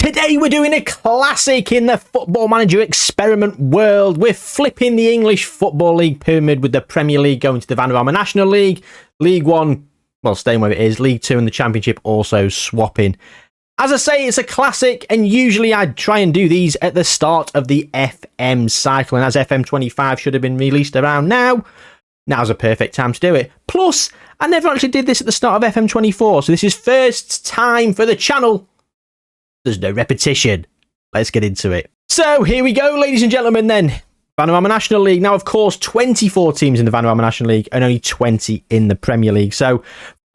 Today we're doing a classic in the Football Manager experiment world. We're flipping the English Football League pyramid with the Premier League going to the Vanarama National League. League 1, well, staying where it is. League 2 and the Championship also swapping. As I say, it's a classic, and usually I'd try and do these at the start of the FM cycle, and as FM25 should have been released around now, now's a perfect time to do it. Plus, I never actually did this at the start of FM24, so this is first time for the channel. There's no repetition. Let's get into it. So, here we go, ladies and gentlemen, then. Vanarama National League. Now, of course, 24 teams in the Vanarama National League and only 20 in the Premier League. So,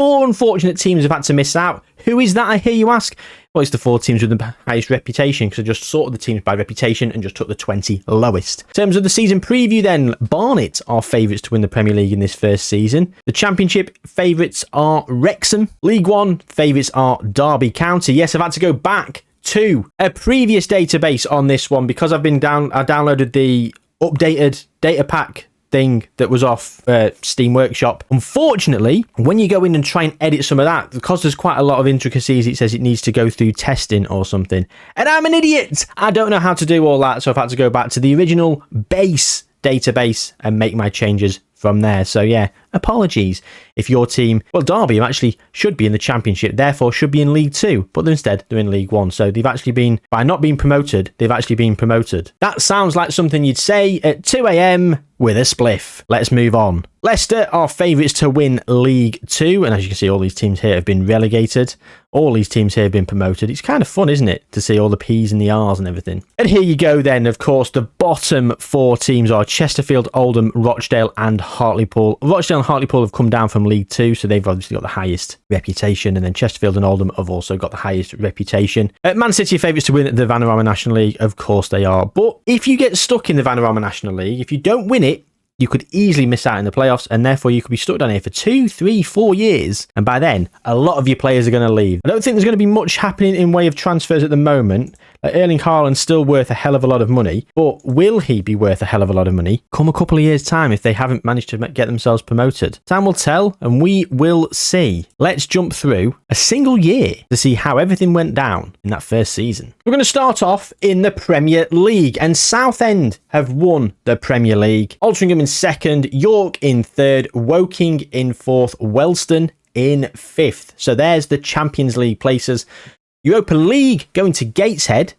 4 unfortunate teams have had to miss out. Who is that, I hear you ask? Well, it's the 4 teams with the highest reputation, because I just sorted the teams by reputation and just took the 20 lowest. In terms of the season preview then, Barnet are favourites to win the Premier League in this first season. The Championship favourites are Wrexham. League 1 favourites are Derby County. Yes, I've had to go back to a previous database on this one, because I downloaded the updated data pack thing that was off Steam Workshop. Unfortunately, when you go in and try and edit some of that, because there's quite a lot of intricacies, it says it needs to go through testing or something. And I'm an idiot! I don't know how to do all that, so I've had to go back to the original base database and make my changes from there. So yeah, apologies if your team, well, Derby actually should be in the Championship, therefore should be in League 2, but instead they're in League 1. So they've actually been, by not being promoted, they've actually been promoted. That sounds like something you'd say at 2 a.m. with a spliff. Let's move on. Leicester are favourites to win League 2, and as you can see, all these teams here have been relegated. All these teams here have been promoted. It's kind of fun, isn't it, to see all the P's and the R's and everything. And here you go then, of course, the bottom 4 teams are Chesterfield, Oldham, Rochdale and Hartlepool. Rochdale and Hartlepool have come down from League 2, so they've obviously got the highest reputation, and then Chesterfield and Oldham have also got the highest reputation. Man City are favourites to win the Vanarama National League, of course they are. But if you get stuck in the Vanarama National League, if you don't win it, you could easily miss out in the playoffs, and therefore you could be stuck down here for 2, 3, 4 years. And by then, a lot of your players are going to leave. I don't think there's going to be much happening in way of transfers at the moment. Erling Haaland's still worth a hell of a lot of money, but will he be worth a hell of a lot of money come a couple of years' time if they haven't managed to get themselves promoted? Time will tell, and we will see. Let's jump through a single year to see how everything went down in that first season. We're going to start off in the Premier League, and Southend have won the Premier League. Altrincham in 2nd, York in 3rd, Woking in 4th, Wellston in 5th. So there's the Champions League places. Europa League going to Gateshead.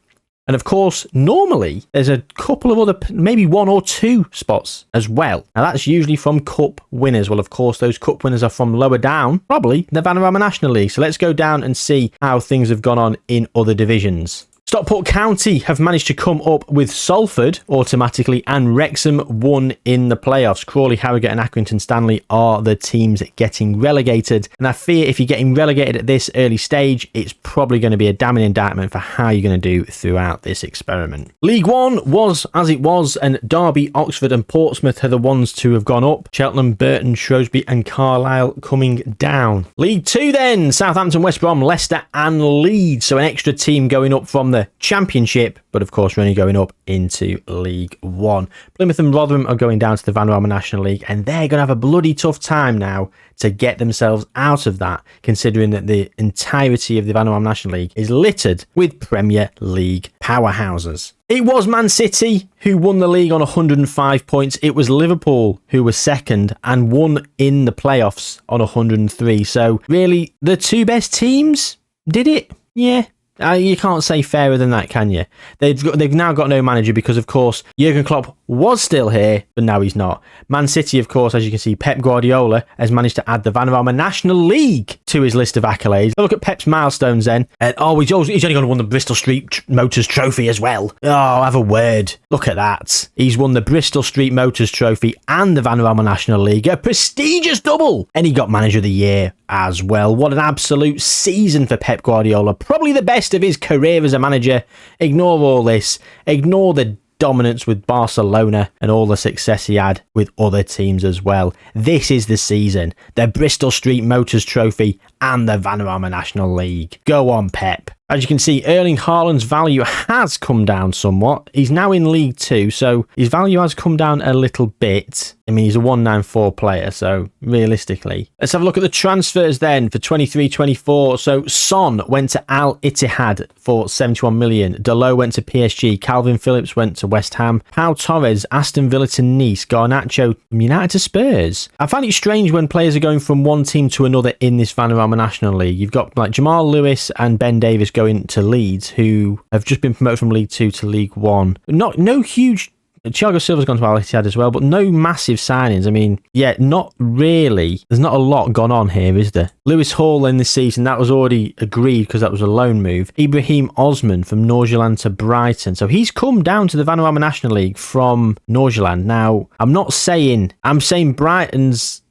And of course, normally there's a couple of other, maybe 1 or 2 spots as well. Now that's usually from cup winners. Well, of course, those cup winners are from lower down, probably the Vanarama National League. So let's go down and see how things have gone on in other divisions. Stockport County have managed to come up with Salford automatically, and Wrexham won in the playoffs. Crawley, Harrogate and Accrington Stanley are the teams getting relegated. And I fear if you're getting relegated at this early stage, it's probably going to be a damning indictment for how you're going to do throughout this experiment. League 1 was as it was, and Derby, Oxford and Portsmouth are the ones to have gone up. Cheltenham, Burton, Shrewsbury and Carlisle coming down. League 2 then, Southampton, West Brom, Leicester and Leeds. So an extra team going up from the Championship, but of course we're only going up into League 1. Plymouth and Rotherham are going down to the Vanarama National League, and they're going to have a bloody tough time now to get themselves out of that, considering that the entirety of the Vanarama National League is littered with Premier League powerhouses. It was Man City who won the league on 105 points. It was Liverpool who was 2nd and won in the playoffs on 103. So really, the 2 best teams did it. Yeah. You can't say fairer than that, can you? They've now got no manager because, of course, Jurgen Klopp was still here, but now he's not. Man City, of course, as you can see, Pep Guardiola has managed to add the Vanarama National League to his list of accolades. Look at Pep's milestones then. He's only going to win the Bristol Street Motors Trophy as well. Oh, have a word. Look at that. He's won the Bristol Street Motors Trophy and the Vanarama National League, a prestigious double. And he got Manager of the Year as well. What an absolute season for Pep Guardiola. Probably the best of his career as a manager. Ignore all this. Ignore the dominance with Barcelona and all the success he had with other teams as well. This is the season. The Bristol Street Motors Trophy and the Vanarama National League. Go on, Pep. As you can see, Erling Haaland's value has come down somewhat. He's now in League 2, so his value has come down a little bit. I mean, he's a 194 player, so realistically. Let's have a look at the transfers then for 23-24. So Son went to Al Ittihad for 71 million. Dalot went to PSG. Calvin Phillips went to West Ham. Pau Torres, Aston Villa to Nice. Garnacho from United to Spurs. I find it strange when players are going from one team to another in this Vanarama National League. You've got like Jamal Lewis and Ben Davies going to Leeds, who have just been promoted from League 2 to League 1. No huge... Thiago Silva's gone to Al Ittihad as well, but no massive signings. I mean, yeah, not really. There's not a lot gone on here, is there? Lewis Hall in this season, that was already agreed because that was a loan move. Ibrahim Osman from Nordsjælland to Brighton. So he's come down to the Vanarama National League from Nordsjælland. Now, I'm saying Brighton's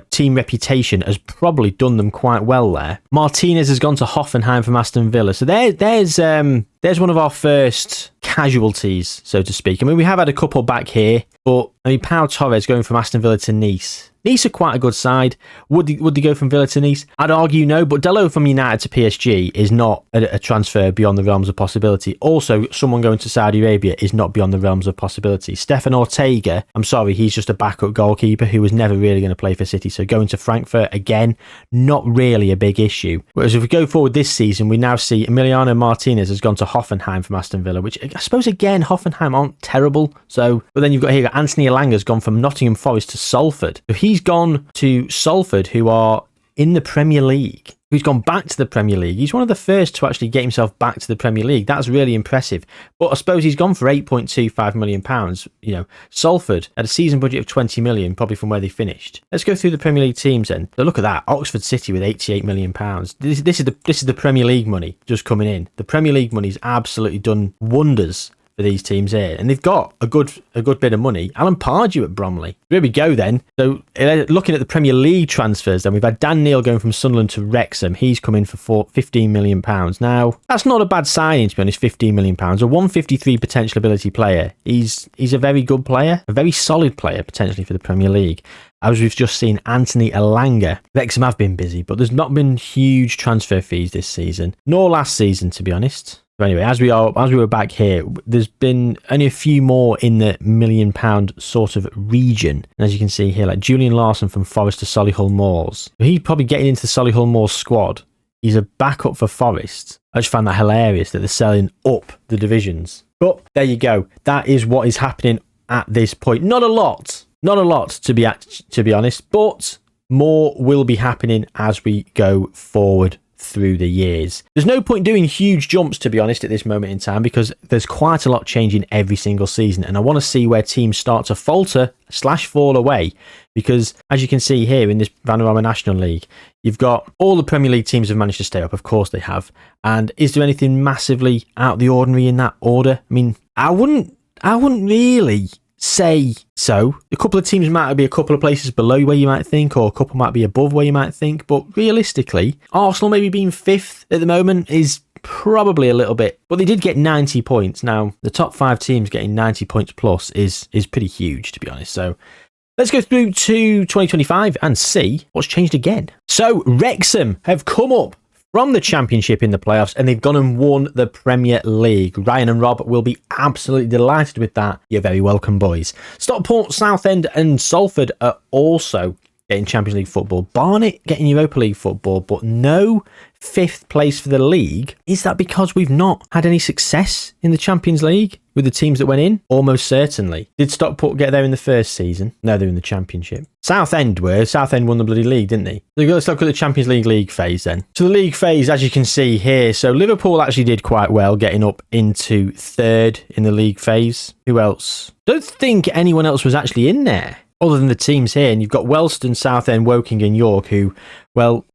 team reputation has probably done them quite well there. Martinez has gone to Hoffenheim from Aston Villa. So there's one of our first casualties, so to speak. I mean, we have had a couple back here, but I mean, Pau Torres going from Aston Villa to Nice. Nice are quite a good side. Would they go from Villa to Nice? I'd argue no, but Dalot from United to PSG is not a transfer beyond the realms of possibility. Also, someone going to Saudi Arabia is not beyond the realms of possibility. Stefan Ortega, I'm sorry, he's just a backup goalkeeper who was never really going to play for City. So going to Frankfurt, again, not really a big issue. Whereas if we go forward this season, we now see Emiliano Martinez has gone to Hoffenheim from Aston Villa, which I suppose, again, Hoffenheim aren't terrible. So, but then you've got here, Anthony Elanga's gone from Nottingham Forest to Salford. So he's gone to Salford, who are in the Premier League. He's gone back to the Premier League. He's one of the first to actually get himself back to the Premier League. That's really impressive. But I suppose he's gone for £8.25 million. You know, Salford had a season budget of 20 million, probably from where they finished. Let's go through the Premier League teams then. So look at that. Oxford City with £88 million. This is the Premier League money just coming in. The Premier League money's absolutely done wonders for these teams here, and they've got a good bit of money. Alan Pardew at Bromley. Here we go then. So looking at the Premier League transfers, then we've had Dan Neil going from Sunderland to Wrexham. He's come in for £15 million. Now that's not a bad signing, to be honest. £15 million, a 153 potential ability player. He's a very good player, a very solid player potentially for the Premier League. As we've just seen, Anthony Elanga. Wrexham have been busy, but there's not been huge transfer fees this season, nor last season, to be honest. So anyway, as we were back here, there's been only a few more in the £1 million sort of region. And as you can see here, like Julian Larson from Forest to Solihull Moors. He's probably getting into the Solihull Moors squad. He's a backup for Forest. I just found that hilarious that they're selling up the divisions. But there you go. That is what is happening at this point. Not a lot to be honest, but more will be happening as we go forward through the years. There's no point doing huge jumps, to be honest, at this moment in time, because there's quite a lot changing every single season, and I want to see where teams start to falter / fall away, because as you can see here in this Vanarama National League, you've got all the Premier League teams have managed to stay up. Of course they have. And is there anything massively out of the ordinary in that order? I mean, I wouldn't really say so. A couple of teams might be a couple of places below where you might think, or a couple might be above where you might think, but realistically, Arsenal maybe being 5th at the moment is probably a little bit, but they did get 90 points. Now, the top 5 teams getting 90 points plus is pretty huge, to be honest. So let's go through to 2025 and see what's changed again. So Wrexham have come up from the Championship in the playoffs, and they've gone and won the Premier League. Ryan and Rob will be absolutely delighted with that. You're very welcome, boys. Stockport, Southend and Salford are also getting Champions League football. Barnet getting Europa League football, but no 5th place for the league. Is that because we've not had any success in the Champions League with the teams that went in? Almost certainly. Did Stockport get there in the first season? No, they're in the Championship. Southend won the bloody league, didn't they? Let's look at the Champions League phase then. So the league phase, as you can see here, so Liverpool actually did quite well, getting up into 3rd in the league phase. Who else? Don't think anyone else was actually in there other than the teams here. And you've got Wellston, Southend, Woking and York, who, well,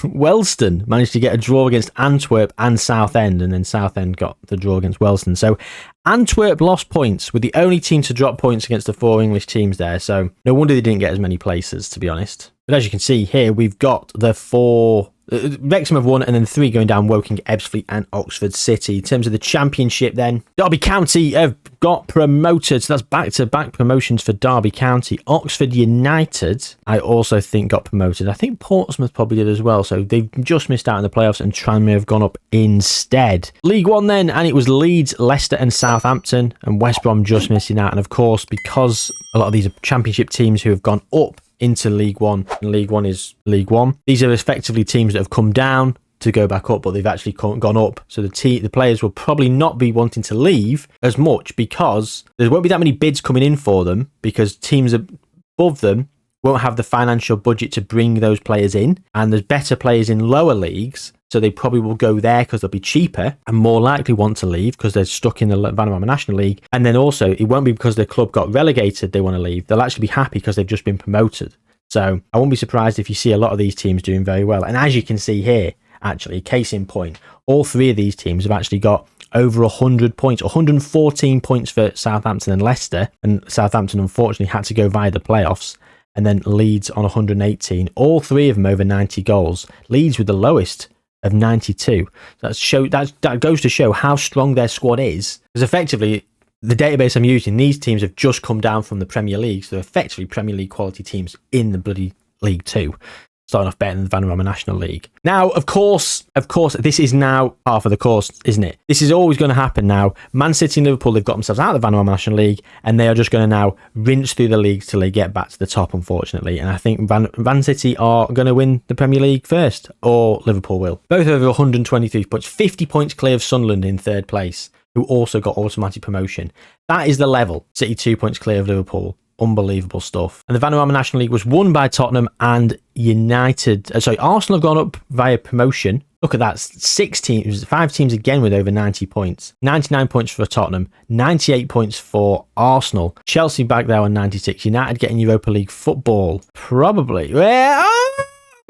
Wellston managed to get a draw against Antwerp and Southend, and then Southend got the draw against Wellston. So Antwerp lost points, with the only team to drop points against the 4 English teams there. So no wonder they didn't get as many places, to be honest. But as you can see here, we've got the 4 Wrexham have won, and then 3 going down: Woking, Ebbsfleet and Oxford City. In terms of the Championship then, Derby County have got promoted, so that's back-to-back promotions for Derby County. Oxford United, I also think, got promoted. I think Portsmouth probably did as well, so they've just missed out in the playoffs, and Tranmere have gone up instead. League One then, and it was Leeds, Leicester and Southampton, and West Brom just missing out. And of course, because a lot of these are Championship teams who have gone up into League One, and League One is League One, these are effectively teams that have come down to go back up, but they've actually gone up. So the players will probably not be wanting to leave as much, because there won't be that many bids coming in for them, because teams above them won't have the financial budget to bring those players in, and there's better players in lower leagues, so they probably will go there because they'll be cheaper and more likely want to leave because they're stuck in the Vanarama National League. And then also, it won't be because their club got relegated they want to leave. They'll actually be happy because they've just been promoted. So I won't be surprised if you see a lot of these teams doing very well. And as you can see here, actually, case in point, all 3 of these teams have actually got over 100 points, 114 points for Southampton and Leicester. And Southampton, unfortunately, had to go via the playoffs. And then Leeds on 118. All 3 of them over 90 goals. Leeds with the lowest of 92. That goes to show how strong their squad is. Because effectively, the database I'm using, these teams have just come down from the Premier League. So they're effectively Premier League quality teams in the bloody League 2. Starting off better than the Vanarama National League. Now, of course, this is now half of the course, isn't it? This is always going to happen now. Man City and Liverpool, they've got themselves out of the Vanarama National League, and they are just going to now rinse through the leagues till they get back to the top, unfortunately. And I think Man City are going to win the Premier League first, or Liverpool will. Both over 123 points, 50 points clear of Sunderland in 3rd place, who also got automatic promotion. That is the level. City 2 points clear of Liverpool. Unbelievable stuff. And the Vanarama National League was won by Tottenham and Arsenal have gone up via promotion. Look at that, 5 teams again with over 90 points. 99 points for Tottenham, 98 points for Arsenal. Chelsea back there on 96. United getting Europa League football. Probably.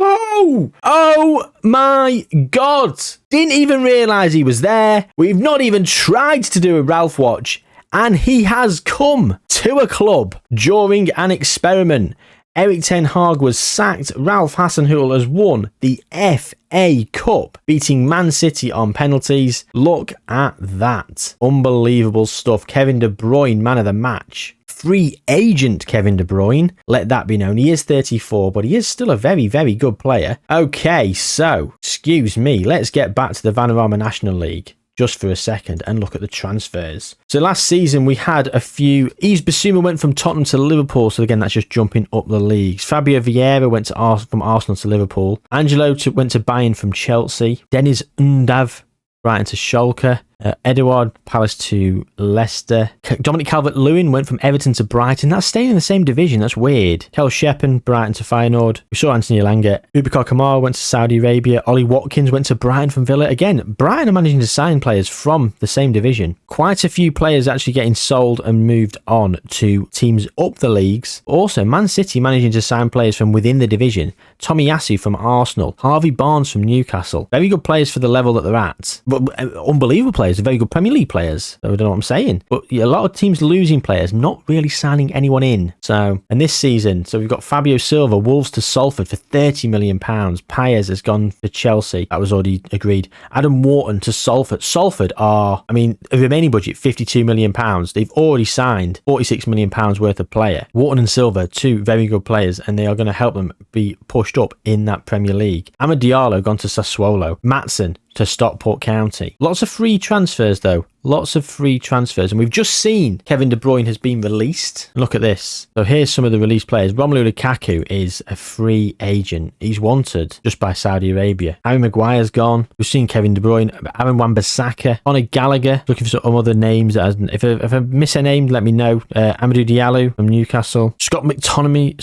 Oh my God. Didn't even realise he was there. We've not even tried to do a Ralph watch. And he has come to a club during an experiment. Erik ten Hag was sacked. Ralph Hasenhüttl has won the FA Cup, beating Man City on penalties. Look at that. Unbelievable stuff. Kevin De Bruyne, man of the match. Free agent Kevin De Bruyne. Let that be known. He is 34, but he is still a very, very good player. Okay, so, excuse me. Let's get back to the Vanarama National League just for a second and look at the transfers. So last season we had a few. Yves Bissouma went from Tottenham to Liverpool, so again that's just jumping up the leagues. Fabio Vieira went to from Arsenal to Liverpool. Angelo went to Bayern from Chelsea. Deniz Undav Brighton to Schalke. Edouard Palace to Leicester. Dominic Calvert-Lewin went from Everton to Brighton. That's staying in the same division. That's weird. Kel Sheppen, Brighton to Feyenoord. We saw Anthony Elanga. Boubacar Kamara went to Saudi Arabia. Ollie Watkins went to Brighton from Villa. Again, Brighton are managing to sign players from the same division. Quite a few players actually getting sold and moved on to teams up the leagues. Also, Man City managing to sign players from within the division. Tomiyasu from Arsenal. Harvey Barnes from Newcastle. Very good players for the level that they're at. But unbelievable players. Very good Premier League players. I don't know what I'm saying. But a lot of teams losing players, not really signing anyone in. So, and this season, so we've got Fabio Silva, Wolves to Salford for £30 million. Paez has gone for Chelsea. That was already agreed. Adam Wharton to Salford. Salford are, a remaining budget, £52 million. They've already signed £46 million worth of player. Wharton and Silva, 2 very good players, and they are going to help them be pushed up in that Premier League. Amad Diallo gone to Sassuolo. Matson to Stockport County. Lots of free transfers though. Lots of free transfers. And we've just seen Kevin De Bruyne has been released. Look at this. So here's some of the released players. Romelu Lukaku is a free agent. He's wanted just by Saudi Arabia. Harry Maguire's gone. We've seen Kevin De Bruyne. Aaron Wan-Bissaka. Conor Gallagher. Looking for some other names. If I miss a name, let me know. Amadou Diallo from Newcastle. Scott McTominay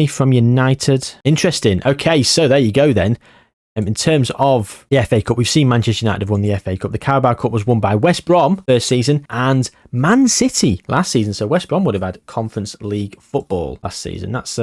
from United. Interesting. Okay, so there you go then. In terms of the FA Cup, we've seen Manchester United have won the FA Cup. The Carabao Cup was won by West Brom first season and Man City last season. So West Brom would have had Conference League football last season. That's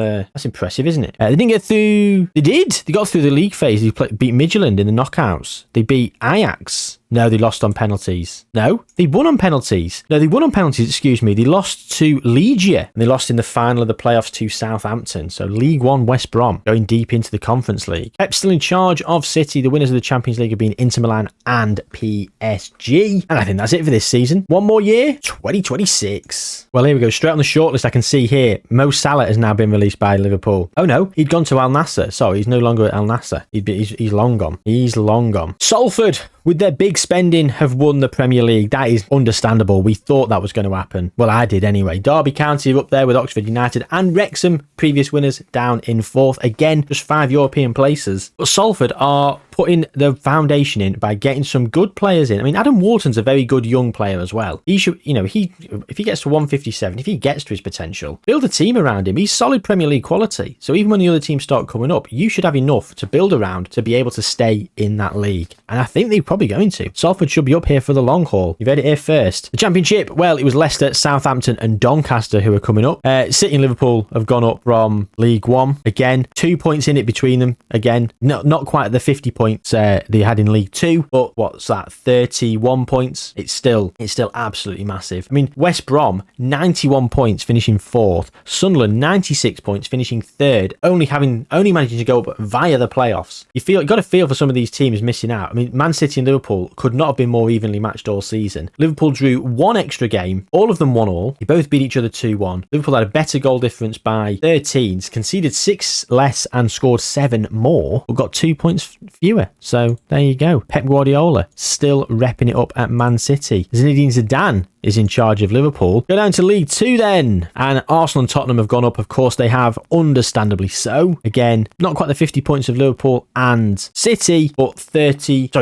impressive, isn't it? They didn't get through. They did. They got through the league phase. They beat Midtjylland in the knockouts. They beat Ajax No, they lost on penalties. No, they won on penalties. No, they won on penalties, excuse me. They lost to Legia, and they lost in the final of the playoffs to Southampton. So League One West Brom going deep into the Conference League. Pep still in charge of City. The winners of the Champions League have been Inter Milan and PSG. And I think that's it for this season. One more year, 2026. Well, here we go. Straight on the shortlist, I can see here, Mo Salah has now been released by Liverpool. Oh no, he'd gone to Al Nassr. Sorry, he's no longer at Al Nassr. He's long gone. He's long gone. Salford, with their big spending, have won the Premier League. That is understandable. We thought that was going to happen. Well, I did anyway. Derby County are up there with Oxford United and Wrexham, previous winners, down in 4th. Again, just 5 European places. But Salford are putting the foundation in by getting some good players in. I mean, Adam Wharton's a very good young player as well. He should, if he gets to 157, if he gets to his potential, build a team around him. He's solid Premier League quality. So even when the other teams start coming up, you should have enough to build around to be able to stay in that league. And I think they're probably going to. Salford should be up here for the long haul. You've heard it here first. The Championship, well, it was Leicester, Southampton and Doncaster who are coming up. City and Liverpool have gone up from League One. Again, 2 points in it between them. Again, not quite the 50 points they had in League Two, but what's that, 31 points? It's still absolutely massive. I mean, West Brom 91 points, finishing 4th. Sunderland 96 points, finishing 3rd, only managing to go up via the playoffs. You got to feel for some of these teams missing out. I mean, Man City and Liverpool could not have been more evenly matched all season. Liverpool drew one extra game, all of them 1-1. They both beat each other 2-1. Liverpool had a better goal difference by 13, conceded 6 less and scored 7 more, but got 2 points fewer. So there you go. Pep Guardiola still repping it up at Man City. Zinedine Zidane is in charge of Liverpool. Go down to League Two then. And Arsenal and Tottenham have gone up. Of course they have, understandably so. Again, not quite the 50 points of Liverpool and City, but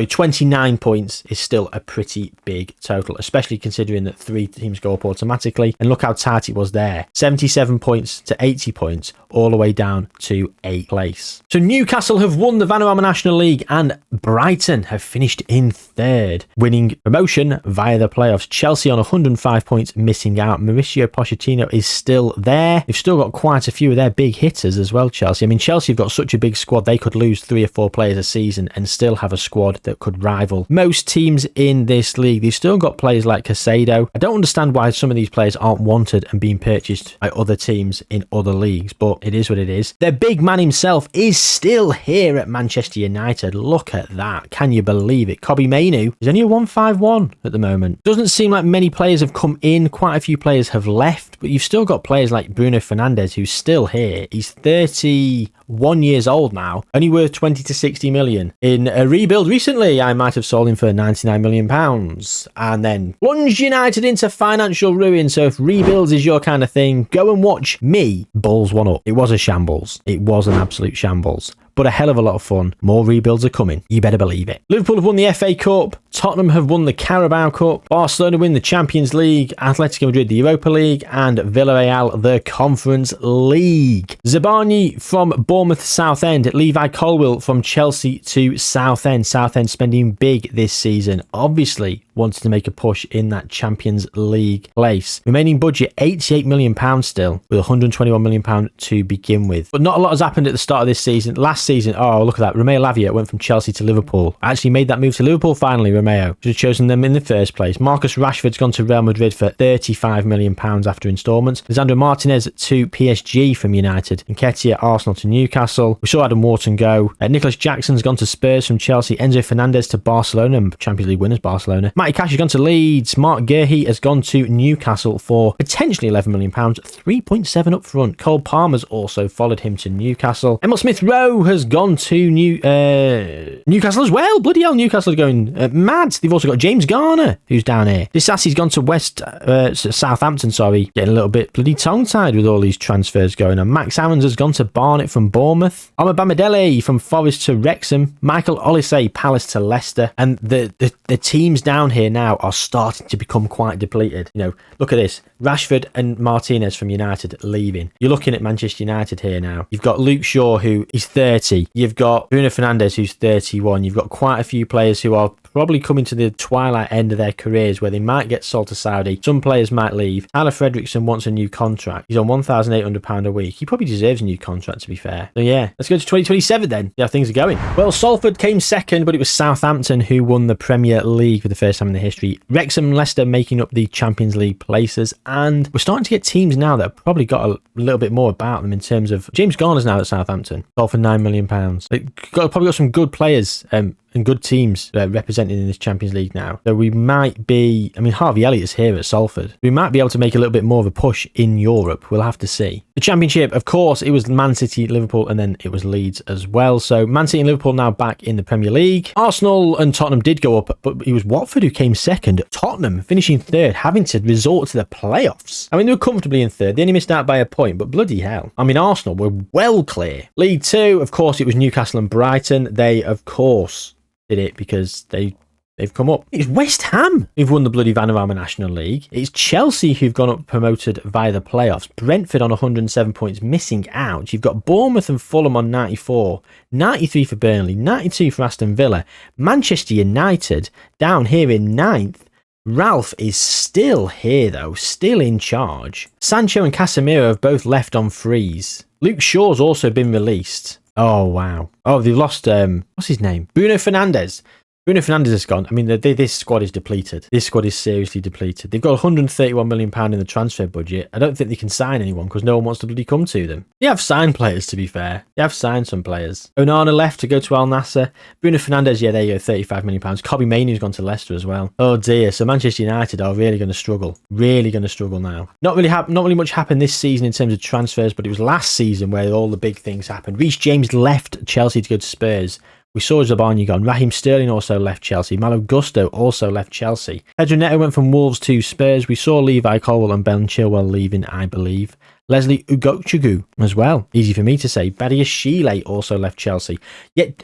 29 points is still a pretty big total, especially considering that 3 teams go up automatically. And look how tight it was there. 77 points to 80 points, all the way down to 8th place. So Newcastle have won the Vanarama National League and Brighton have finished in 3rd, winning promotion via the playoffs. Chelsea on 105 points, missing out. Mauricio Pochettino is still there. They've still got quite a few of their big hitters as well, Chelsea. I mean, Chelsea have got such a big squad, they could lose 3 or 4 players a season and still have a squad that could rival most teams in this league. They've still got players like Casado. I don't understand why some of these players aren't wanted and being purchased by other teams in other leagues, but it is what it is. Their big man himself is still here at Manchester United. Look at that. Can you believe it? Kobbie Mainoo is only a 151 at the moment. Doesn't seem like many players have come in. Quite a few players have left, but you've still got players like Bruno Fernandes who's still here. He's 31 years old now, only worth 20 to 60 million. In a rebuild recently, I might have sold him for 99 million pounds and then plunged United into financial ruin. So if rebuilds is your kind of thing, go and watch me balls one up. It was a shambles. It was an absolute shambles, but a hell of a lot of fun. More rebuilds are coming. You better believe it. Liverpool have won the FA Cup. Tottenham have won the Carabao Cup. Barcelona win the Champions League. Atletico Madrid the Europa League. And Villarreal the Conference League. Zabani from Bournemouth Southend. Levi Colwill from Chelsea to Southend. Southend spending big this season. Obviously wanted to make a push in that Champions League place. Remaining budget £88 million still, with £121 million to begin with. But not a lot has happened at the start of this season. Last season, oh, look at that. Romeo Lavia went from Chelsea to Liverpool. Actually made that move to Liverpool finally, Romeo. Should have chosen them in the first place. Marcus Rashford's gone to Real Madrid for £35 million after instalments. Lisandro Martinez to PSG from United. Nketiah, Arsenal to Newcastle. We saw Adam Wharton go. Nicholas Jackson's gone to Spurs from Chelsea. Enzo Fernandez to Barcelona, Champions League winners Barcelona. Matty Cash has gone to Leeds. Mark Guehi has gone to Newcastle for potentially £11 million, 3.7 up front. Cole Palmer's also followed him to Newcastle. Emil Smith-Rowe has gone to Newcastle as well. Bloody hell, Newcastle are going mad. They've also got James Garner, who's down here. Disasi's gone to Southampton, sorry. Getting a little bit bloody tongue-tied with all these transfers going on. Max Aarons has gone to Barnet from Bournemouth. Omar Bamadele from Forest to Wrexham. Michael Olise, Palace to Leicester. And the teams down here now are starting to become quite depleted. You know, look at this. Rashford and Martinez from United leaving. You're looking at Manchester United here now. You've got Luke Shaw, who is 30. You've got Bruno Fernandes, who's 31. You've got quite a few players who are probably coming to the twilight end of their careers where they might get sold to Saudi. Some players might leave. Tyler Fredrickson wants a new contract. He's on £1,800 a week. He probably deserves a new contract, to be fair. So yeah, let's go to 2027 then. See how things are going. Well, Salford came second, but it was Southampton who won the Premier League for the first time in their history. Wrexham and Leicester making up the Champions League places, and we're starting to get teams now that have probably got a little bit more about them in terms of James Garner's now at Southampton, sold for £9 million. They've probably got some good players and good teams represented in this Champions League now. So we might be, I mean, Harvey Elliott's here at Salford. We might be able to make a little bit more of a push in Europe. We'll have to see. The Championship, of course, it was Man City, Liverpool, and then it was Leeds as well. So Man City and Liverpool now back in the Premier League. Arsenal and Tottenham did go up, but it was Watford who came second. Tottenham finishing third, having to resort to the playoffs. I mean, they were comfortably in third. They only missed out by a point, but bloody hell. I mean, Arsenal were well clear. League 2, of course, it was Newcastle and Brighton. They, of course, did it because they've come up. It's West Ham who've won the bloody Vanarama National League. It's Chelsea who've gone up promoted via the playoffs. Brentford on 107 points, missing out. You've got Bournemouth and Fulham on 94, 93 for Burnley, 92 for Aston Villa. Manchester United down here in 9th. Ralph is still here though, still in charge. Sancho and Casemiro have both left on freeze. Luke Shaw's also been released. Oh, wow. Oh, they've lost, what's his name? Bruno Fernandes. Bruno Fernandes has gone. I mean, this squad is depleted. This squad is seriously depleted. They've got £131 million in the transfer budget. I don't think they can sign anyone because no one wants to bloody come to them. They have signed players, to be fair. They have signed some players. Onana left to go to Al Nassr. Bruno Fernandes, yeah, there you go, £35 million. Kobbie Mainoo's gone to Leicester as well. Oh dear. So Manchester United are really going to struggle. Really going to struggle now. Not really much happened this season in terms of transfers, but it was last season where all the big things happened. Reece James left Chelsea to go to Spurs. We saw Zabarnyi gone. Raheem Sterling also left Chelsea. Malo Gusto also left Chelsea. Pedro Neto went from Wolves to Spurs. We saw Levi Colwill and Ben Chilwell leaving, I believe. Leslie Ugochukwu as well. Easy for me to say. Badiashile also left Chelsea.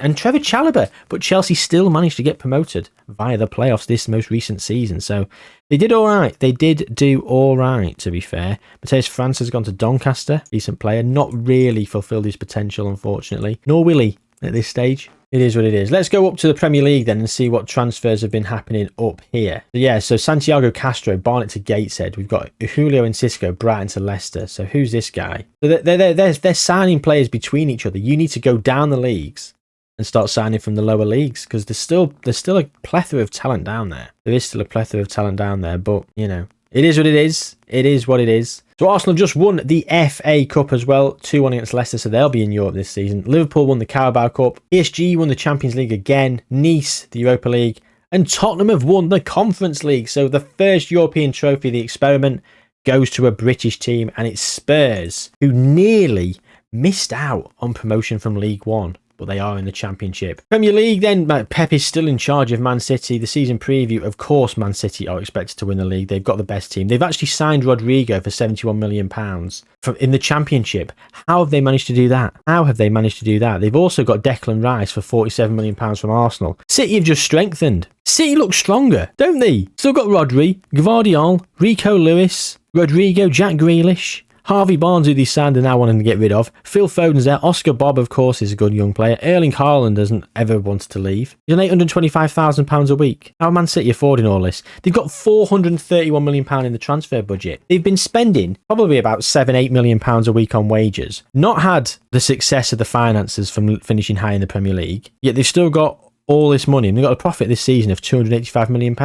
And Trevor Chalobah. But Chelsea still managed to get promoted via the playoffs this most recent season. So they did all right. They did do all right, to be fair. Mateus France has gone to Doncaster. Decent player. Not really fulfilled his potential, unfortunately. Nor will he at this stage. It is what it is. Let's go up to the Premier League then and see what transfers have been happening up here. So Santiago Castro, Barnet to Gateshead. We've got Julio and Cisco, Brighton to Leicester. So who's this guy? So they're signing players between each other. You need to go down the leagues and start signing from the lower leagues because there's still a plethora of talent down there. There is still a plethora of talent down there, but, you know, it is what it is. It is what it is. So Arsenal just won the FA Cup as well, 2-1 against Leicester, so they'll be in Europe this season. Liverpool won the Carabao Cup. PSG won the Champions League again. Nice, the Europa League. And Tottenham have won the Conference League. So the first European trophy, the experiment, goes to a British team, and it's Spurs, who nearly missed out on promotion from League One. But they are in the Championship. Premier League then, Pep is still in charge of Man City. The season preview, of course, Man City are expected to win the league. They've got the best team. They've actually signed Rodrigo for £71 million in the Championship. How have they managed to do that? They've also got Declan Rice for £47 million from Arsenal. City have just strengthened. City look stronger, don't they? Still got Rodri, Gvardiol, Rico Lewis, Rodrigo, Jack Grealish. Harvey Barnes, who they signed and now wanting to get rid of. Phil Foden's there. Oscar Bob, of course, is a good young player. Erling Haaland doesn't ever want to leave. He's on £825,000 a week. How are Man City affording all this? They've got £431 million in the transfer budget. They've been spending probably about £7-8 million a week on wages. Not had the success of the finances from finishing high in the Premier League, yet they've still got all this money, and they've got a profit this season of £285 million.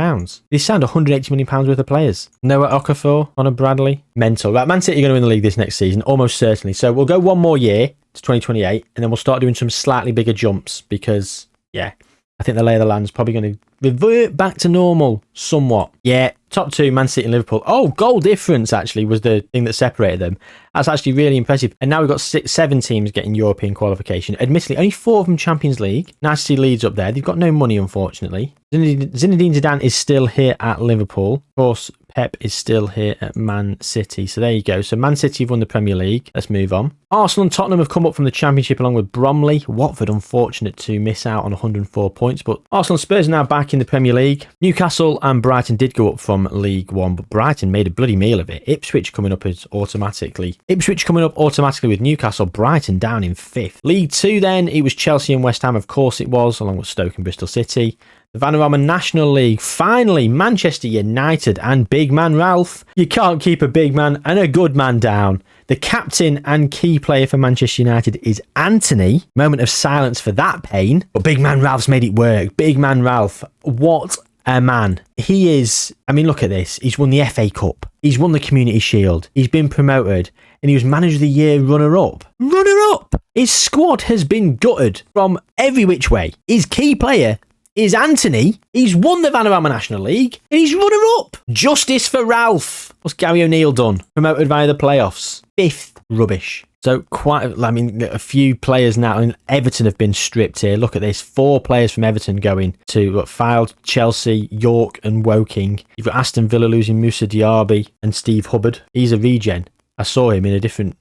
They signed £180 million worth of players. Noah Okafor, Connor Bradley. Mental. Right, Man City are going to win the league this next season, almost certainly. So we'll go one more year to 2028, and then we'll start doing some slightly bigger jumps because, yeah, I think the lay of the land's probably going to revert back to normal somewhat. Yeah, top two, Man City and Liverpool. Oh, goal difference actually was the thing that separated them. That's actually really impressive. And now we've got 7 teams getting European qualification. Admittedly, only 4 of them Champions League. Nice to see Leeds up there. They've got no money, unfortunately. Zinedine Zidane is still here at Liverpool. Of course, Pep is still here at Man City. So there you go. So Man City have won the Premier League. Let's move on. Arsenal and Tottenham have come up from the Championship along with Bromley. Watford, unfortunate to miss out on 104 points. But Arsenal and Spurs are now back in the Premier League. Newcastle and Brighton did go up from League One, but Brighton made a bloody meal of it. Ipswich coming up automatically with Newcastle. Brighton down in 5th. League Two then, it was Chelsea and West Ham. Of course it was, along with Stoke and Bristol City. The Vanarama National League. Finally, Manchester United and big man Ralph. You can't keep a big man and a good man down. The captain and key player for Manchester United is Anthony. Moment of silence for that pain. But big man Ralph's made it work. Big man Ralph. What a man. He is, I mean, look at this. He's won the FA Cup. He's won the Community Shield. He's been promoted. And he was Manager of the Year runner-up. Runner-up! His squad has been gutted from every which way. His key player is Anthony. He's won the Vanarama National League. And he's runner-up. Justice for Ralph. What's Gary O'Neill done? Promoted via the playoffs. 5th. Rubbish. So a few players now in Everton have been stripped here. Look at this. 4 players from Everton going to Fylde, Chelsea, York and Woking. You've got Aston Villa losing Moussa Diaby and Steve Hubbard. He's a regen. I saw him in a different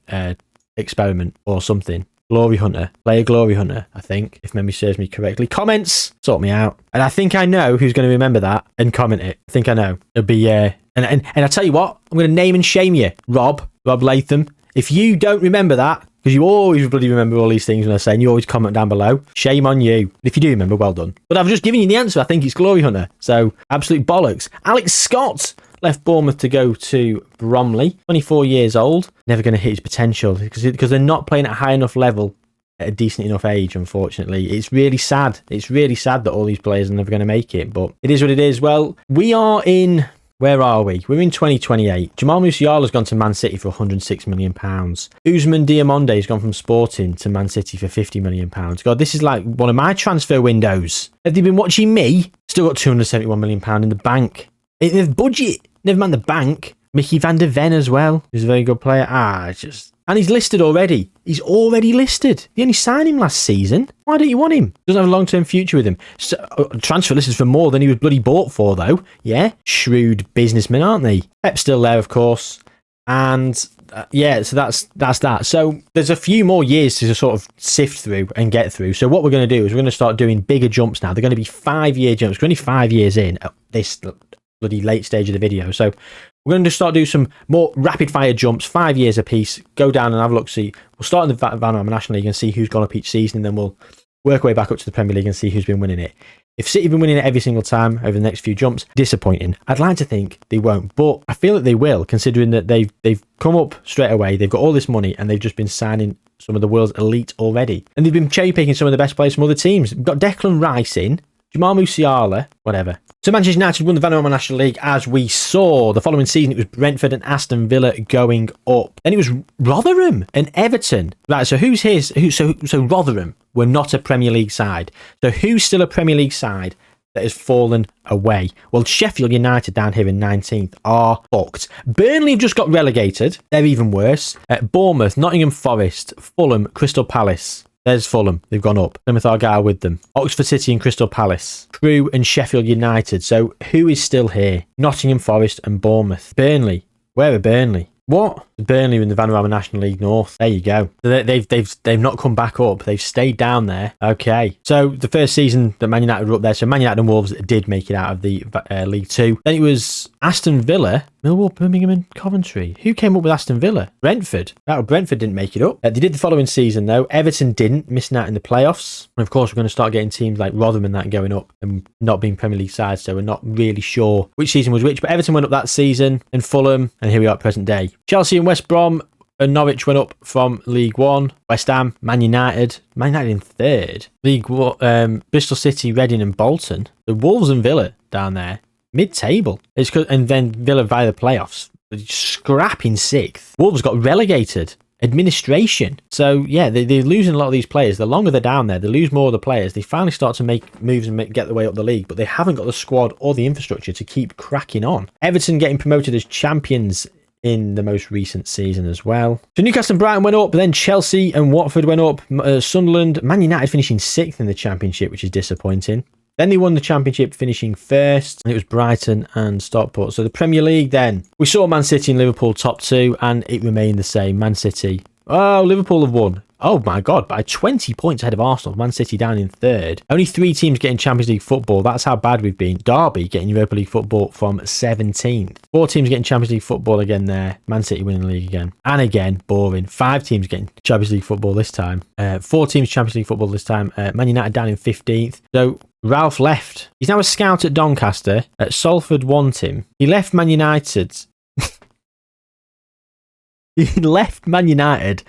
experiment or something. Glory Hunter. Player Glory Hunter, I think, if memory serves me correctly. Comments, sort me out. And I think I know who's going to remember that and comment it. I think I know. It'll be, and I tell you what, I'm going to name and shame you. Rob Latham. If you don't remember that, because you always bloody remember all these things when I say, and you always comment down below, shame on you. If you do remember, well done. But I've just given you the answer. I think it's Glory Hunter. So, absolute bollocks. Alex Scott left Bournemouth to go to Bromley. 24 years old. Never going to hit his potential because they're not playing at a high enough level at a decent enough age, unfortunately. It's really sad. It's really sad that all these players are never going to make it, but it is what it is. Well, we are in... Where are we? We're in 2028. Jamal Musiala's gone to Man City for £106 million. Ousmane Diamonde has gone from Sporting to Man City for £50 million. God, this is like one of my transfer windows. Have they been watching me? Still got £271 million in the bank. In the budget. Never mind the bank. Mickey van der Ven as well. He's a very good player. And he's listed already. He's already listed. They only signed him last season. Why don't you want him? Doesn't have a long-term future with him. So, transfer listed for more than he was bloody bought for, though. Yeah, shrewd businessmen, aren't they? Pep's still there, of course. And so that's that. So there's a few more years to sort of sift through and get through. So what we're going to do is we're going to start doing bigger jumps now. They're going to be 5-year jumps. We're only 5 years in at this bloody late stage of the video. So we're going to start doing some more rapid fire jumps, 5 years a piece, go down and have a look, see. We'll start in the Vanarama National League and see who's gone up each season, and then we'll work our way back up to the Premier League and see who's been winning it. If City have been winning it every single time over the next few jumps, disappointing. I'd like to think they won't, but I feel that they will, considering that they've come up straight away, they've got all this money, and they've just been signing some of the world's elite already. And they've been cherry-picking some of the best players from other teams. We've got Declan Rice in, Jamal Musiala, whatever. So Manchester United won the Vanarama National League, as we saw. The following season, it was Brentford and Aston Villa going up. Then it was Rotherham and Everton. Right, so who's here? So Rotherham were not a Premier League side. So who's still a Premier League side that has fallen away? Well, Sheffield United down here in 19th are fucked. Burnley have just got relegated. They're even worse. Bournemouth, Nottingham Forest, Fulham, Crystal Palace. There's Fulham. They've gone up. Plymouth Argyle with them. Oxford City and Crystal Palace. Crewe and Sheffield United. So who is still here? Nottingham Forest and Bournemouth. Burnley. Where are Burnley? What? Burnley in the Vanarama National League North. There you go. They've not come back up. They've stayed down there. Okay. So the first season that Man United were up there. So Man United and Wolves did make it out of the League Two. Then it was Aston Villa, Millwall, Birmingham and Coventry. Who came up with Aston Villa? Brentford. Brentford didn't make it up. They did the following season though. Everton didn't, missing out in the playoffs. And of course we're going to start getting teams like Rotherham and that going up and not being Premier League sides. So we're not really sure which season was which. But Everton went up that season and Fulham. And here we are at present day. Chelsea and West Brom and Norwich went up from League One. West Ham, Man United in third. League One, Bristol City, Reading and Bolton. The Wolves and Villa down there, mid-table. And then Villa via the playoffs, scrapping sixth. Wolves got relegated. Administration. So yeah, they're losing a lot of these players. The longer they're down there, they lose more of the players. They finally start to make moves and get their way up the league, but they haven't got the squad or the infrastructure to keep cracking on. Everton getting promoted as champions in the most recent season as well. So Newcastle and Brighton went up, but then Chelsea and Watford went up. Sunderland, Man United finishing sixth in the Championship, which is disappointing. Then they won the Championship, finishing first, and it was Brighton and Stockport. So the Premier League then, we saw Man City and Liverpool top two, and it remained the same. Man City Oh, Liverpool have won. Oh my God, by 20 points ahead of Arsenal. Man City down in third. Only 3 teams getting Champions League football. That's how bad we've been. Derby getting Europa League football from 17th. 4 teams getting Champions League football again there. Man City winning the league again. And again, boring. 5 teams getting Champions League football this time. 4 teams Champions League football this time. Man United down in 15th. So Ralph left. He's now a scout at Doncaster. Salford want him. He left Man United. He left Man United.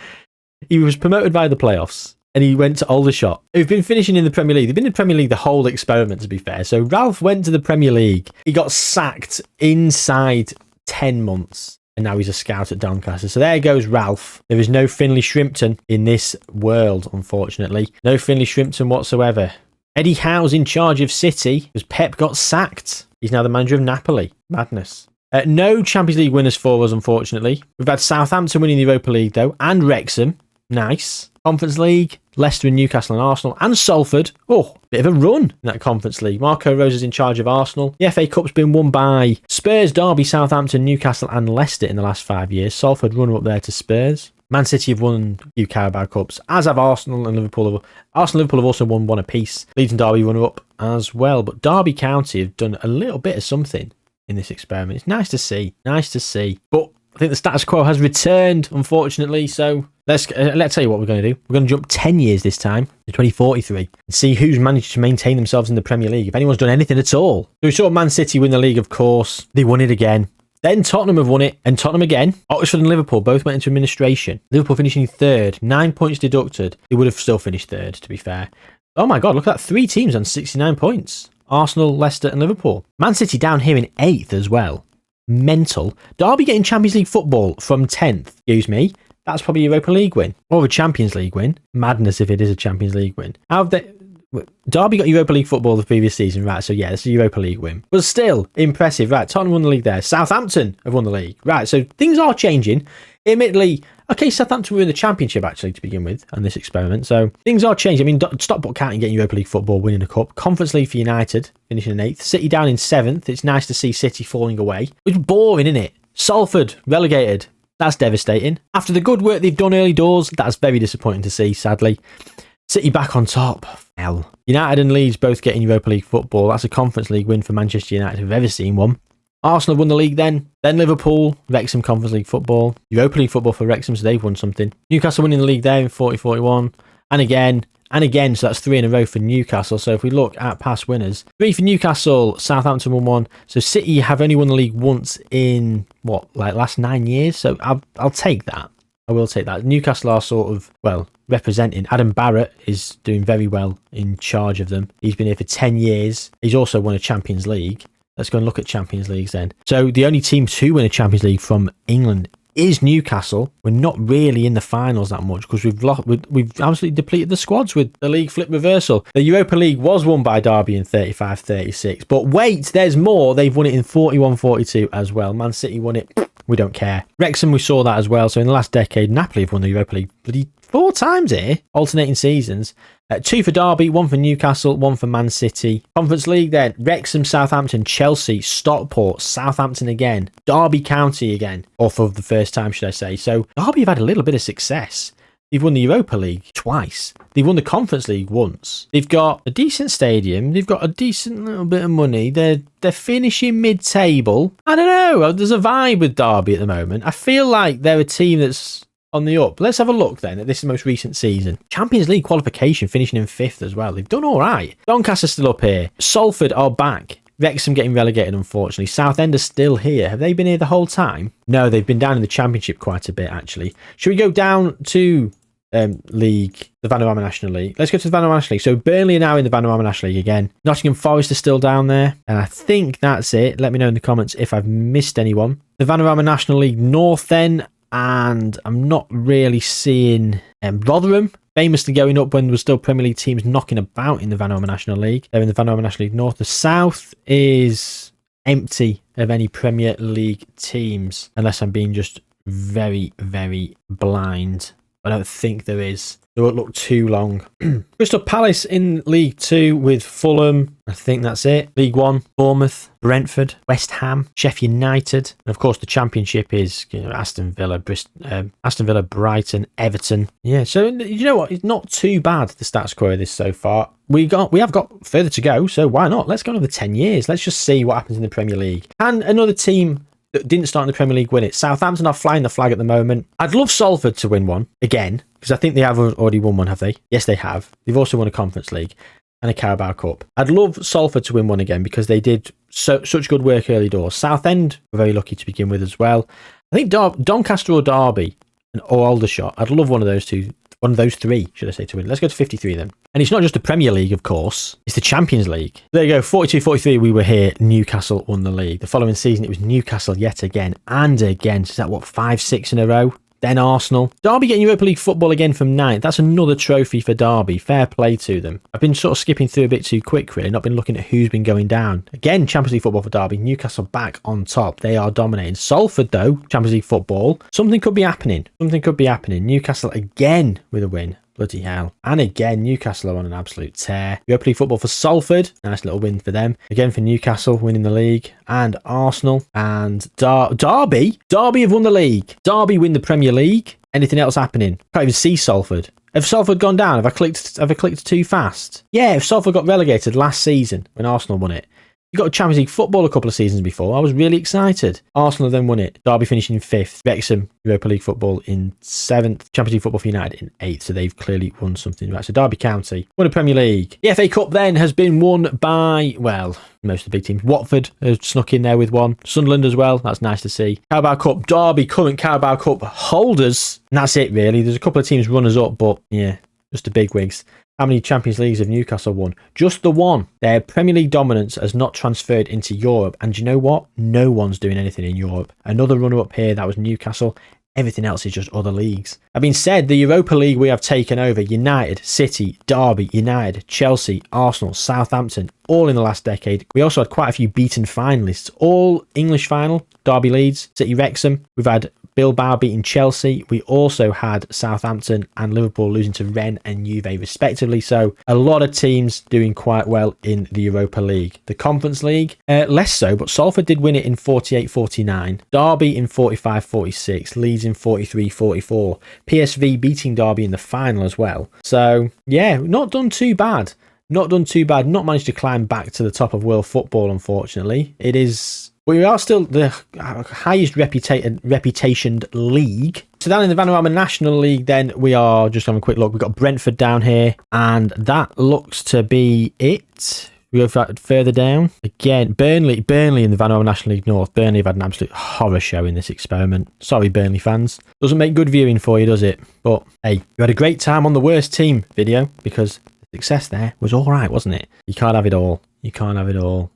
He was promoted by the playoffs and he went to Aldershot, who've been finishing in the Premier League. They've been in the Premier League the whole experiment, to be fair. So Ralph went to the Premier League. He got sacked inside 10 months and now he's a scout at Doncaster. So there goes Ralph. There is no Finlay Shrimpton in this world, unfortunately. No Finlay Shrimpton whatsoever. Eddie Howe's in charge of City because Pep got sacked. He's now the manager of Napoli. Madness. No Champions League winners for us, unfortunately. We've had Southampton winning the Europa League, though, and Wrexham. Nice. Conference League, Leicester and Newcastle and Arsenal, and Salford. Oh, bit of a run in that Conference League. Marco Rose is in charge of Arsenal. The FA Cup's been won by Spurs, Derby, Southampton, Newcastle and Leicester in the last 5 years. Salford runner up there to Spurs. Man City have won a few Carabao Cups, as have Arsenal and Liverpool. Arsenal and Liverpool have also won one apiece. Leeds and Derby runner up as well. But Derby County have done a little bit of something in this experiment. It's nice to see. Nice to see. But I think the status quo has returned, unfortunately. So let's tell you what we're going to do. We're going to jump 10 years this time to 2043 and see who's managed to maintain themselves in the Premier League. If anyone's done anything at all. So we saw Man City win the league, of course. They won it again. Then Tottenham have won it, and Tottenham again. Oxford and Liverpool both went into administration. Liverpool finishing third, 9 points deducted. They would have still finished third, to be fair. Oh my God, look at that. 3 teams on 69 points. Arsenal, Leicester and Liverpool. Man City down here in 8th as well. Mental. Derby getting Champions League football from 10th. Excuse me. That's probably a Europa League win. Or a Champions League win. Madness if it is a Champions League win. How have they... Derby got Europa League football the previous season, right? So yeah, it's a Europa League win. But still, impressive. Right, Tottenham won the league there. Southampton have won the league. Right, so things are changing. Admittedly, okay, Southampton were in the Championship actually to begin with on this experiment. So things are changing. I mean, Stockport County getting Europa League football, winning a cup. Conference League for United, finishing in 8th. City down in 7th. It's nice to see City falling away. It's boring, isn't it? Salford relegated. That's devastating. After the good work they've done early doors, that's very disappointing to see, sadly. City back on top. Hell. United and Leeds both getting Europa League football. That's a Conference League win for Manchester United if I've ever seen one. Arsenal won the league then. Then Liverpool, Wrexham Conference League football. Europa League football for Wrexham, so they've won something. Newcastle winning the league there in 40-41. And again, so that's 3 in a row for Newcastle. So if we look at past winners, 3 for Newcastle, Southampton won 1. So City have only won the league once in, last 9 years? So I'll take that. I will take that. Newcastle are sort of, representing. Adam Barrett is doing very well in charge of them. He's been here for 10 years. He's also won a Champions League. Let's go and look at Champions Leagues then. So the only team to win a Champions League from England is Newcastle. We're not really in the finals that much because we've absolutely depleted the squads with the league flip reversal. The Europa League was won by Derby in 35-36. But wait, there's more. They've won it in 41-42 as well. Man City won it. We don't care. Wrexham, we saw that as well. So in the last decade, Napoli have won the Europa League bloody 4 times here, alternating seasons. 2 for Derby, 1 for Newcastle, 1 for Man City. Conference League then, Wrexham, Southampton, Chelsea, Stockport, Southampton again, Derby County again, or for the first time, should I say. So Derby have had a little bit of success. They've won the Europa League twice. They've won the Conference League once. They've got a decent stadium. They've got a decent little bit of money. They're finishing mid-table. I don't know. There's a vibe with Derby at the moment. I feel like they're a team that's on the up. Let's have a look then at this most recent season. Champions League qualification finishing in 5th as well. They've done all right. Doncaster's still up here. Salford are back. Wrexham getting relegated, unfortunately. Southend are still here. Have they been here the whole time? No, they've been down in the Championship quite a bit, actually. Should we go down to league, the Vanarama National League? Let's go to the Vanarama National League. So Burnley are now in the Vanarama National League again. Nottingham Forest are still down there. And I think that's it. Let me know in the comments if I've missed anyone. The Vanarama National League North then. And I'm not really seeing Rotherham, famously going up when there were still Premier League teams knocking about in the Vanarama National League. They're in the Vanarama National League North. The South is empty of any Premier League teams, unless I'm being just very, very blind. I don't think there is. It won't look too long. Crystal Palace in League 2 with Fulham. I think that's it. League 1, Bournemouth, Brentford, West Ham, Sheffield United. And of course, the Championship is Aston Villa, Brighton, Everton. Yeah, so you know what? It's not too bad, the stats quo of this so far. We have got further to go, so why not? Let's go another 10 years. Let's just see what happens in the Premier League. Can another team that didn't start in the Premier League win it? Southampton are flying the flag at the moment. I'd love Salford to win one again, because I think they have already won one, have they? Yes, they have. They've also won a Conference League and a Carabao Cup. I'd love Salford to win one again because they did such good work early doors. Southend were very lucky to begin with as well. I think Doncaster or Derby or Aldershot, I'd love one of those three, should I say, to win. Let's go to 53 then. And it's not just the Premier League, of course. It's the Champions League. There you go, 42-43, we were here. Newcastle won the league. The following season, it was Newcastle yet again and again. So is that, 5-6 in a row? Then Arsenal. Derby getting Europa League football again from 9th. That's another trophy for Derby. Fair play to them. I've been sort of skipping through a bit too quick, really. Not been looking at who's been going down. Again, Champions League football for Derby. Newcastle back on top. They are dominating. Salford, though, Champions League football. Something could be happening. Newcastle again with a win. Bloody hell. And again, Newcastle are on an absolute tear. Europa League football for Salford. Nice little win for them. Again for Newcastle, winning the league. And Arsenal. And Derby. Derby have won the league. Derby win the Premier League. Anything else happening? Can't even see Salford. Have Salford gone down? Have I clicked too fast? Yeah, if Salford got relegated last season when Arsenal won it. You got a Champions League football a couple of seasons before. I was really excited. Arsenal then won it. Derby finishing 5th. Wrexham, Europa League football in 7th. Champions League football for United in 8th. So they've clearly won something. Right, so Derby County won a Premier League. The FA Cup then has been won by, well, most of the big teams. Watford has snuck in there with one. Sunderland as well. That's nice to see. Carabao Cup, Derby, current Carabao Cup holders. And that's it, really. There's a couple of teams runners up, but yeah, just the bigwigs. How many Champions Leagues have Newcastle won? Just the one. Their Premier League dominance has not transferred into Europe. And do you know what? No one's doing anything in Europe. Another runner-up here, that was Newcastle. Everything else is just other leagues. That being said, the Europa League we have taken over. United, City, Derby, United, Chelsea, Arsenal, Southampton, all in the last decade. We also had quite a few beaten finalists. All English final. Derby, Leeds, City, Wrexham. We've had Bilbao beating Chelsea. We also had Southampton and Liverpool losing to Rennes and Juve respectively. So a lot of teams doing quite well in the Europa League. The Conference League, less so, but Salford did win it in 48-49. Derby in 45-46. Leeds in 43-44. PSV beating Derby in the final as well. So yeah, not done too bad. Not Not managed to climb back to the top of world football, unfortunately. It is... We are still the highest reputationed league. So down in the Vanarama National League, then we are just having a quick look. We've got Brentford down here, and that looks to be it. We go further down. Again, Burnley in the Vanarama National League North. Burnley have had an absolute horror show in this experiment. Sorry, Burnley fans. Doesn't make good viewing for you, does it? But hey, you had a great time on the worst team video because the success there was all right, wasn't it? You can't have it all.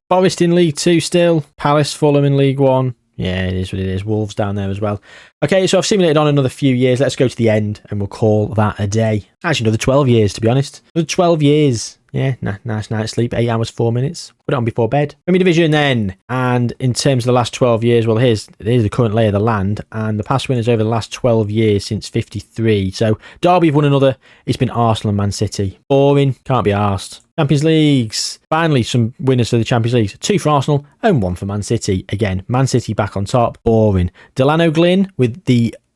Forest in League 2 still. Palace, Fulham in League 1. Yeah, it is what it is. Wolves down there as well. Okay, so I've simulated on another few years. Let's go to the end and we'll call that a day. Actually, another 12 years, to be honest. Another 12 years. Yeah, nice night's sleep. 8 hours, 4 minutes. Put it on before bed. Premier Division then. And in terms of the last 12 years, well, here's the current lay of the land. And the past winners over the last 12 years since 53. So Derby have won another. It's been Arsenal and Man City. Boring. Can't be arsed. Champions Leagues. Finally, some winners for the Champions Leagues. 2 for Arsenal and 1 for Man City. Again, Man City back on top. Boring. Delano Glynn with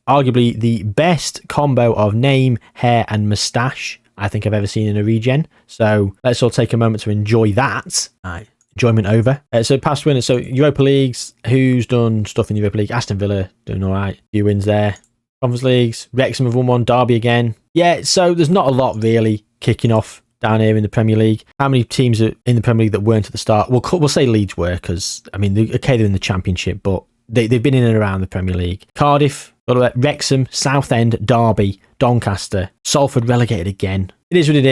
arguably the best combo of name, hair and moustache I think I've ever seen in a regen. So let's all take a moment to enjoy that. Right. Enjoyment over. So past winners. So Europa Leagues. Who's done stuff in the Europa League? Aston Villa doing all right. Few wins there. Conference Leagues. Wrexham have won 1. Derby again. Yeah, so there's not a lot really kicking off down here in the Premier League. How many teams are in the Premier League that weren't at the start? We'll say Leeds were because, I mean, they're in the Championship, but they've been in and around the Premier League. Cardiff, Wrexham, Southend, Derby, Doncaster, Salford relegated again. It is what it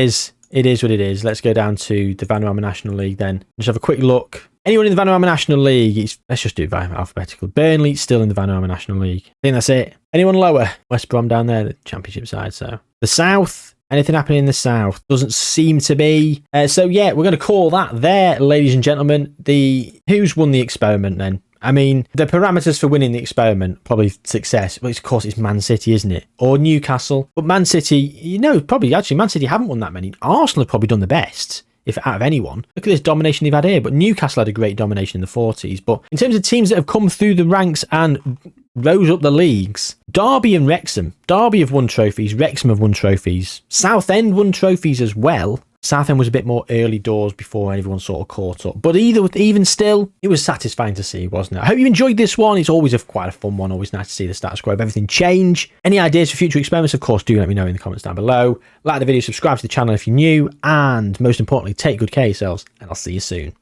is. Let's go down to the Vanarama National League then. Just have a quick look. Anyone in the Vanarama National League? Let's just do it by alphabetical. Burnley still in the Vanarama National League. I think that's it. Anyone lower? West Brom down there, the Championship side. So the South. Anything happening in the South? Doesn't seem to be. So yeah, we're going to call that there, ladies and gentlemen. Who's won the experiment then? I mean, the parameters for winning the experiment, probably success, well, of course, it's Man City, isn't it? Or Newcastle. But Man City, probably actually, Man City haven't won that many. Arsenal have probably done the best, if out of anyone. Look at this domination they've had here. But Newcastle had a great domination in the 40s. But in terms of teams that have come through the ranks and rose up the leagues, Derby and Wrexham. Derby have won trophies. Wrexham have won trophies. Southend won trophies as well. Southend was a bit more early doors before everyone sort of caught up. But even still, it was satisfying to see, wasn't it? I hope you enjoyed this one. It's always quite a fun one. Always nice to see the status quo of everything change. Any ideas for future experiments, of course, do let me know in the comments down below. Like the video, subscribe to the channel if you're new, and most importantly, take good care of yourselves, and I'll see you soon.